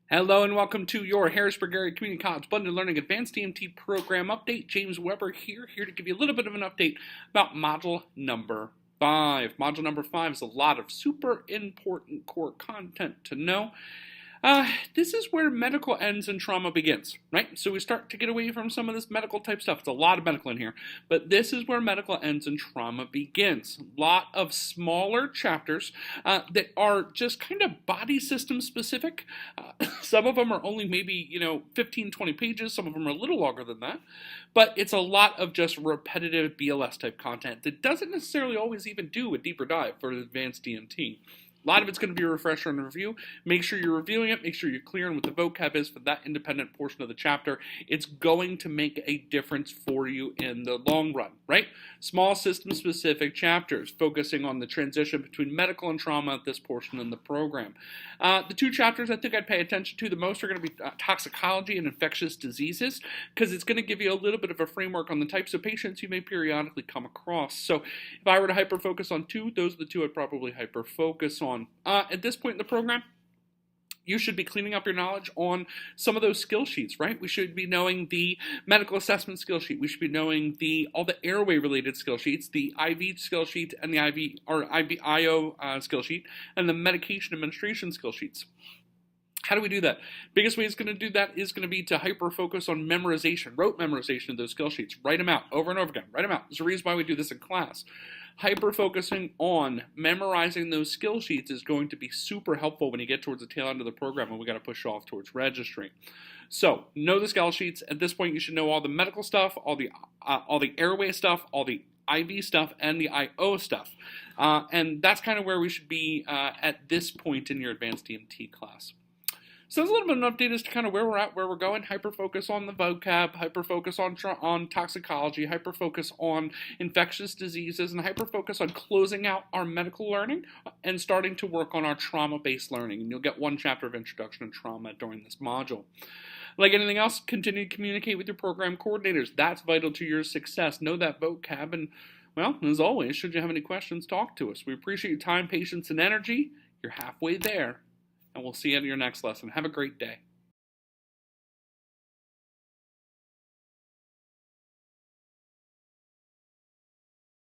Hello and welcome to your Harrisburg Area Community College Blended Learning Advanced AEMT Program Update. James Weber here to give you a little bit of an update about Module number 5. Module number 5 is a lot of super important core content to know. This is where medical ends and trauma begins, right? So we start to get away from some of this medical type stuff. It's a lot of medical in here, but this is where medical ends and trauma begins. A lot of smaller chapters that are just kind of body system specific. Some of them are only maybe, 15, 20 pages. Some of them are a little longer than that, but it's a lot of just repetitive BLS type content that doesn't necessarily always even do a deeper dive for advanced DMT. A lot of it's going to be a refresher and review. Make sure you're reviewing it. Make sure you're clear on what the vocab is for that independent portion of the chapter. It's going to make a difference for you in the long run, right? Small system-specific chapters focusing on the transition between medical and trauma at this portion in the program. The two chapters I think I'd pay attention to the most are going to be toxicology and infectious diseases, because it's going to give you a little bit of a framework on the types of patients you may periodically come across. So if I were to hyper-focus on two, those are the two I'd probably hyper-focus on. At this point in the program, you should be cleaning up your knowledge on some of those skill sheets, right? We should be knowing the medical assessment skill sheet. We should be knowing all the airway related skill sheets, the IV skill sheet and the IO skill sheet, and the medication administration skill sheets. How do we do that? Biggest way it's going to do that is going to be to hyper-focus on memorization, rote memorization of those skill sheets. Write them out over and over again. Write them out. There's a reason why we do this in class. Hyper-focusing on memorizing those skill sheets is going to be super helpful when you get towards the tail end of the program and we got to push off towards registry. So, know the skill sheets. At this point, you should know all the medical stuff, all the airway stuff, all the IV stuff, and the IO stuff. And that's kind of where we should be at this point in your advanced DMT class. So that's a little bit of an update as to kind of where we're at, where we're going. Hyper-focus on the vocab, hyper-focus on toxicology, hyper-focus on infectious diseases, and hyper-focus on closing out our medical learning and starting to work on our trauma-based learning. And you'll get one chapter of Introduction to Trauma during this module. Like anything else, continue to communicate with your program coordinators. That's vital to your success. Know that vocab, and, well, as always, should you have any questions, talk to us. We appreciate your time, patience, and energy. You're halfway there. And we'll see you in your next lesson. Have a great day.